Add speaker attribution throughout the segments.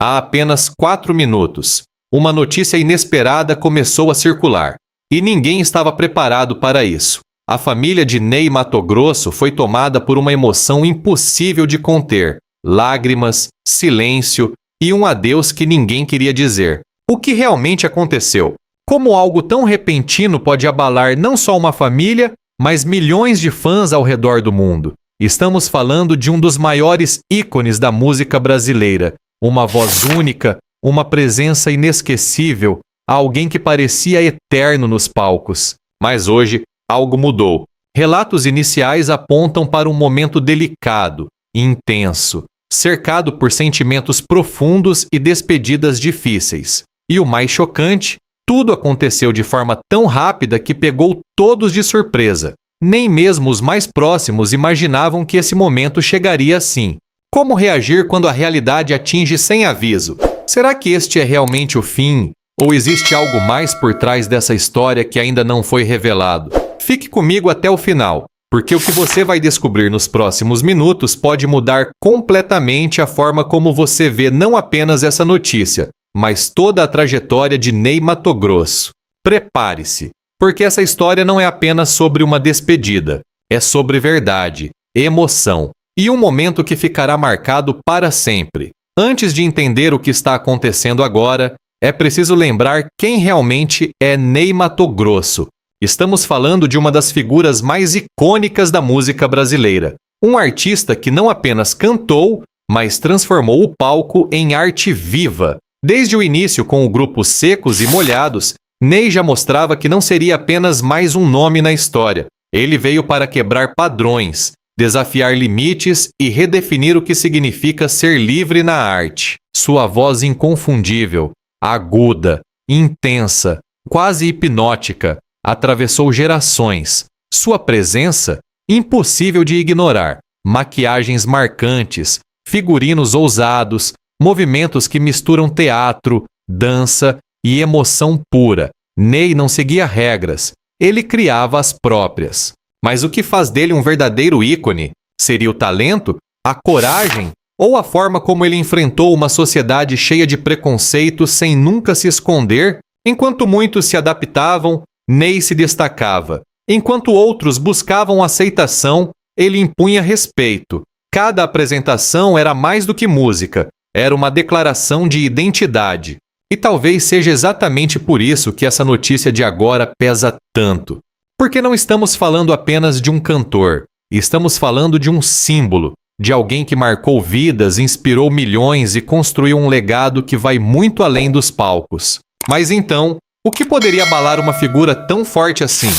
Speaker 1: Há apenas 4 minutos, uma notícia inesperada começou a circular. E ninguém estava preparado para isso. A família de Ney Matogrosso foi tomada por uma emoção impossível de conter. Lágrimas, silêncio e um adeus que ninguém queria dizer. O que realmente aconteceu? Como algo tão repentino pode abalar não só uma família, mas milhões de fãs ao redor do mundo? Estamos falando de um dos maiores ícones da música brasileira. Uma voz única, uma presença inesquecível, alguém que parecia eterno nos palcos. Mas hoje, algo mudou. Relatos iniciais apontam para um momento delicado, intenso, cercado por sentimentos profundos e despedidas difíceis. E o mais chocante, tudo aconteceu de forma tão rápida que pegou todos de surpresa. Nem mesmo os mais próximos imaginavam que esse momento chegaria assim. Como reagir quando a realidade atinge sem aviso? Será que este é realmente o fim? Ou existe algo mais por trás dessa história que ainda não foi revelado? Fique comigo até o final, porque o que você vai descobrir nos próximos minutos pode mudar completamente a forma como você vê não apenas essa notícia, mas toda a trajetória de Ney Matogrosso. Prepare-se, porque essa história não é apenas sobre uma despedida, é sobre verdade, emoção e um momento que ficará marcado para sempre. Antes de entender o que está acontecendo agora, é preciso lembrar quem realmente é Ney Matogrosso. Estamos falando de uma das figuras mais icônicas da música brasileira. Um artista que não apenas cantou, mas transformou o palco em arte viva. Desde o início com o grupo Secos e Molhados, Ney já mostrava que não seria apenas mais um nome na história. Ele veio para quebrar padrões, desafiar limites e redefinir o que significa ser livre na arte. Sua voz inconfundível, aguda, intensa, quase hipnótica, atravessou gerações. Sua presença, impossível de ignorar. Maquiagens marcantes, figurinos ousados, movimentos que misturam teatro, dança e emoção pura. Ney não seguia regras, ele criava as próprias. Mas o que faz dele um verdadeiro ícone? Seria o talento? A coragem? Ou a forma como ele enfrentou uma sociedade cheia de preconceitos sem nunca se esconder? Enquanto muitos se adaptavam, Ney se destacava. Enquanto outros buscavam aceitação, ele impunha respeito. Cada apresentação era mais do que música, era uma declaração de identidade. E talvez seja exatamente por isso que essa notícia de agora pesa tanto. Porque não estamos falando apenas de um cantor, estamos falando de um símbolo, de alguém que marcou vidas, inspirou milhões e construiu um legado que vai muito além dos palcos. Mas então, o que poderia abalar uma figura tão forte assim?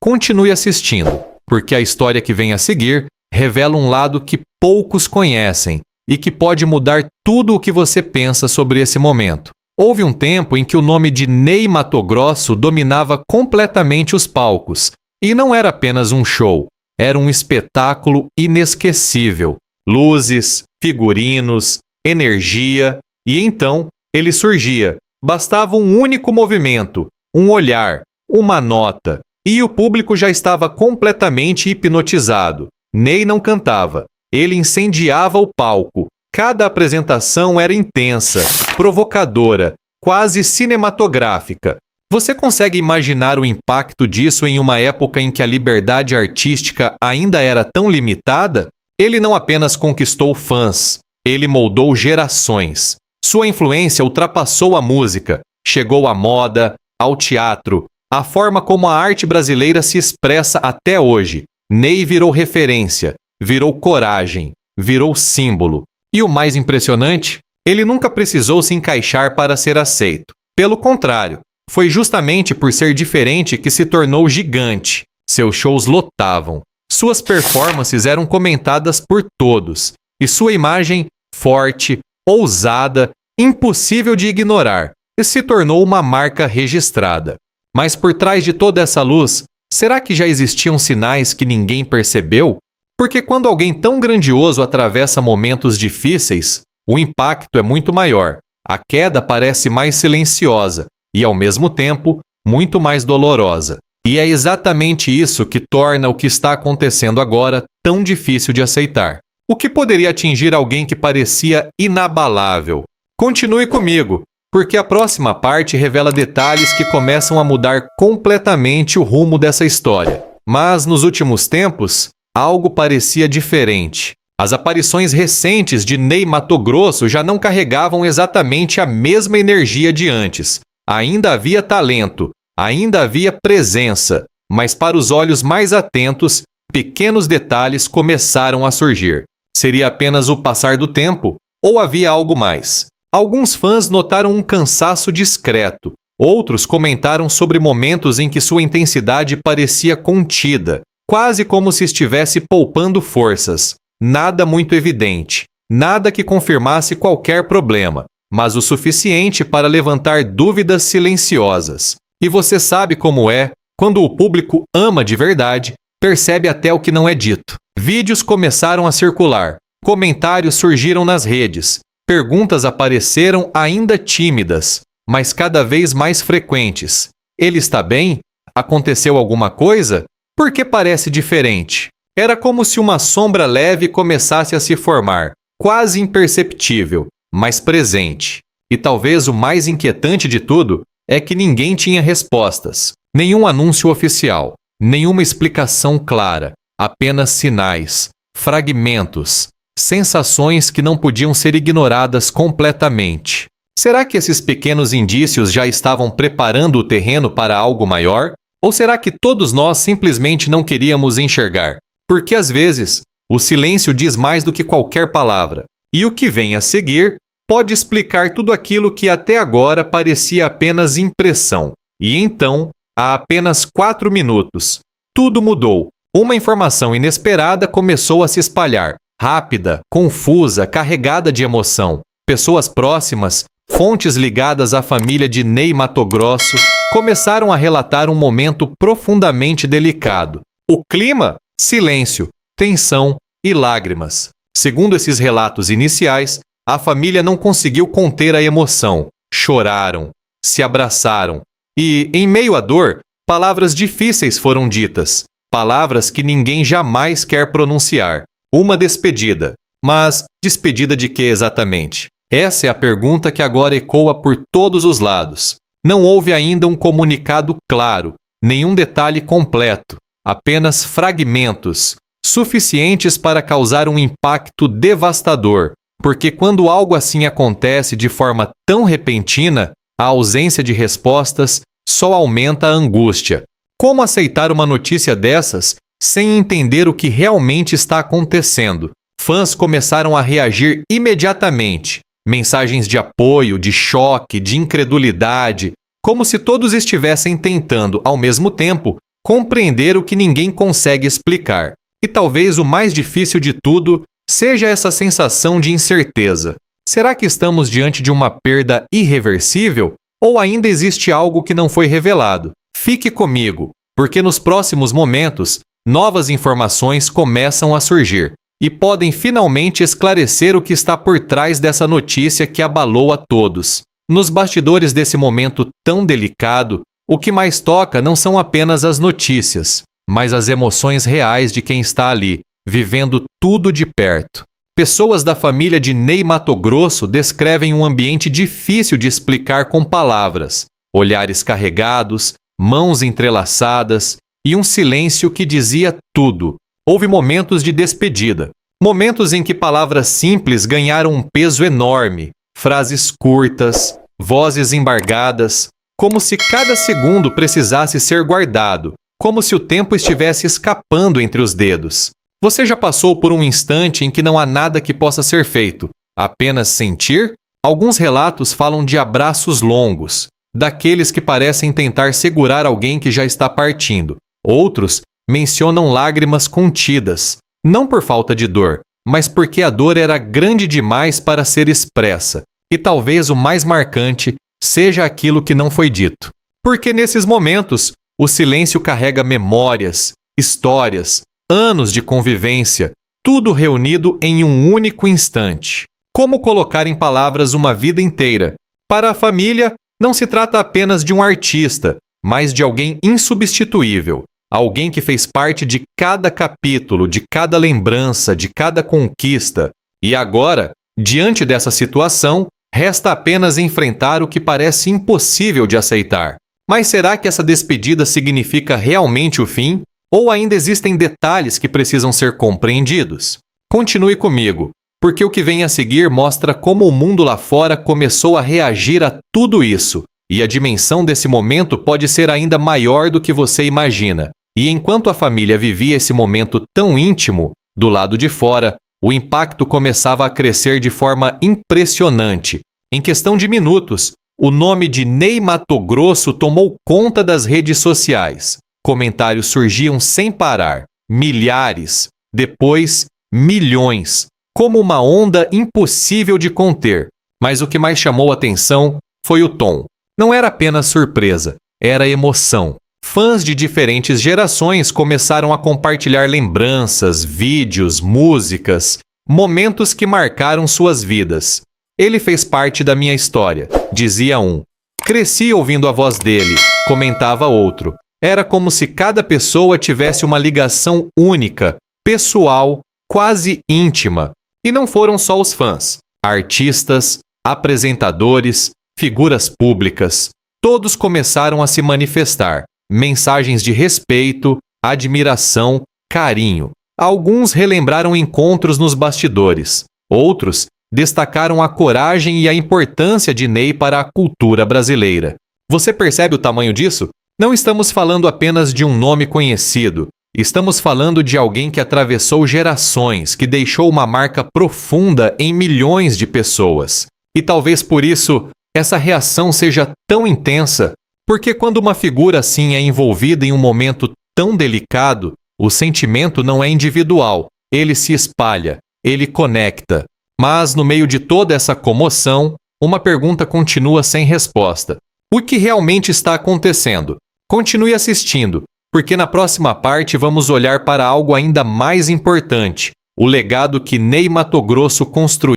Speaker 1: Continue assistindo, porque a história que vem a seguir revela um lado que poucos conhecem e que pode mudar tudo o que você pensa sobre esse momento. Houve um tempo em que o nome de Ney Matogrosso dominava completamente os palcos. E não era apenas um show, era um espetáculo inesquecível. Luzes, figurinos, energia. E então, ele surgia. Bastava um único movimento, um olhar, uma nota. E o público já estava completamente hipnotizado. Ney não cantava, ele incendiava o palco. Cada apresentação era intensa, provocadora, quase cinematográfica. Você consegue imaginar o impacto disso em uma época em que a liberdade artística ainda era tão limitada? Ele não apenas conquistou fãs, ele moldou gerações. Sua influência ultrapassou a música, chegou à moda, ao teatro, à forma como a arte brasileira se expressa até hoje. Ney virou referência, virou coragem, virou símbolo. E o mais impressionante, ele nunca precisou se encaixar para ser aceito. Pelo contrário, foi justamente por ser diferente que se tornou gigante. Seus shows lotavam. Suas performances eram comentadas por todos. E sua imagem, forte, ousada, impossível de ignorar, se tornou uma marca registrada. Mas por trás de toda essa luz, será que já existiam sinais que ninguém percebeu? Porque quando alguém tão grandioso atravessa momentos difíceis, o impacto é muito maior. A queda parece mais silenciosa e, ao mesmo tempo, muito mais dolorosa. E é exatamente isso que torna o que está acontecendo agora tão difícil de aceitar. O que poderia atingir alguém que parecia inabalável? Continue comigo, porque a próxima parte revela detalhes que começam a mudar completamente o rumo dessa história. Mas, nos últimos tempos, algo parecia diferente. As aparições recentes de Ney Matogrosso já não carregavam exatamente a mesma energia de antes. Ainda havia talento, ainda havia presença, mas para os olhos mais atentos, pequenos detalhes começaram a surgir. Seria apenas o passar do tempo? Ou havia algo mais? Alguns fãs notaram um cansaço discreto. Outros comentaram sobre momentos em que sua intensidade parecia contida, quase como se estivesse poupando forças. Nada muito evidente, nada que confirmasse qualquer problema, mas o suficiente para levantar dúvidas silenciosas. E você sabe como é, quando o público ama de verdade, percebe até o que não é dito. Vídeos começaram a circular, comentários surgiram nas redes, perguntas apareceram ainda tímidas, mas cada vez mais frequentes. Ele está bem? Aconteceu alguma coisa? Por que parece diferente? Era como se uma sombra leve começasse a se formar, quase imperceptível, mas presente. E talvez o mais inquietante de tudo é que ninguém tinha respostas, nenhum anúncio oficial, nenhuma explicação clara, apenas sinais, fragmentos, sensações que não podiam ser ignoradas completamente. Será que esses pequenos indícios já estavam preparando o terreno para algo maior? Ou será que todos nós simplesmente não queríamos enxergar? Porque às vezes, o silêncio diz mais do que qualquer palavra. E o que vem a seguir pode explicar tudo aquilo que até agora parecia apenas impressão. E então, há apenas 4 minutos, tudo mudou. Uma informação inesperada começou a se espalhar. Rápida, confusa, carregada de emoção. Pessoas próximas, fontes ligadas à família de Ney Matogrosso, começaram a relatar um momento profundamente delicado. O clima? Silêncio, tensão e lágrimas. Segundo esses relatos iniciais, a família não conseguiu conter a emoção. Choraram, se abraçaram e, em meio à dor, palavras difíceis foram ditas. Palavras que ninguém jamais quer pronunciar. Uma despedida. Mas despedida de que exatamente? Essa é a pergunta que agora ecoa por todos os lados. Não houve ainda um comunicado claro, nenhum detalhe completo. Apenas fragmentos, suficientes para causar um impacto devastador, porque quando algo assim acontece de forma tão repentina, a ausência de respostas só aumenta a angústia. Como aceitar uma notícia dessas sem entender o que realmente está acontecendo? Fãs começaram a reagir imediatamente. Mensagens de apoio, de choque, de incredulidade, como se todos estivessem tentando, ao mesmo tempo, compreender o que ninguém consegue explicar. E talvez o mais difícil de tudo seja essa sensação de incerteza. Será que estamos diante de uma perda irreversível? Ou ainda existe algo que não foi revelado? Fique comigo, porque nos próximos momentos, novas informações começam a surgir e podem finalmente esclarecer o que está por trás dessa notícia que abalou a todos. Nos bastidores desse momento tão delicado, o que mais toca não são apenas as notícias, mas as emoções reais de quem está ali, vivendo tudo de perto. Pessoas da família de Ney Matogrosso descrevem um ambiente difícil de explicar com palavras. Olhares carregados, mãos entrelaçadas e um silêncio que dizia tudo. Houve momentos de despedida, momentos em que palavras simples ganharam um peso enorme, frases curtas, vozes embargadas, como se cada segundo precisasse ser guardado, como se o tempo estivesse escapando entre os dedos. Você já passou por um instante em que não há nada que possa ser feito, apenas sentir? Alguns relatos falam de abraços longos, daqueles que parecem tentar segurar alguém que já está partindo. Outros mencionam lágrimas contidas, não por falta de dor, mas porque a dor era grande demais para ser expressa. E talvez o mais marcante seja aquilo que não foi dito. Porque nesses momentos, o silêncio carrega memórias, histórias, anos de convivência, tudo reunido em um único instante. Como colocar em palavras uma vida inteira? Para a família, não se trata apenas de um artista, mas de alguém insubstituível. Alguém que fez parte de cada capítulo, de cada lembrança, de cada conquista. E agora, diante dessa situação, Resta apenas enfrentar o que parece impossível de aceitar. Mas será que essa despedida significa realmente o fim? Ou ainda existem detalhes que precisam ser compreendidos? Continue comigo, porque o que vem a seguir mostra como o mundo lá fora começou a reagir a tudo isso, e a dimensão desse momento pode ser ainda maior do que você imagina. E enquanto a família vivia esse momento tão íntimo, do lado de fora, o impacto começava a crescer de forma impressionante. Em questão de minutos, o nome de Ney Matogrosso tomou conta das redes sociais. Comentários surgiam sem parar, milhares, depois milhões, como uma onda impossível de conter. Mas o que mais chamou atenção foi o tom. Não era apenas surpresa, era emoção. Fãs de diferentes gerações começaram a compartilhar lembranças, vídeos, músicas, momentos que marcaram suas vidas. Ele fez parte da minha história, dizia um. Cresci ouvindo a voz dele, comentava outro. Era como se cada pessoa tivesse uma ligação única, pessoal, quase íntima. E não foram só os fãs. Artistas, apresentadores, figuras públicas. Todos começaram a se manifestar. Mensagens de respeito, admiração, carinho. Alguns relembraram encontros nos bastidores. Outros destacaram a coragem e a importância de Ney para a cultura brasileira. Você percebe o tamanho disso? Não estamos falando apenas de um nome conhecido. Estamos falando de alguém que atravessou gerações, que deixou uma marca profunda em milhões de pessoas. E talvez por isso essa reação seja tão intensa, porque quando uma figura assim é envolvida em um momento tão delicado, o sentimento não é individual, ele se espalha, ele conecta. Mas no meio de toda essa comoção, uma pergunta continua sem resposta. O que realmente está acontecendo? Continue assistindo, porque na próxima parte vamos olhar para algo ainda mais importante, o legado que Ney Matogrosso construiu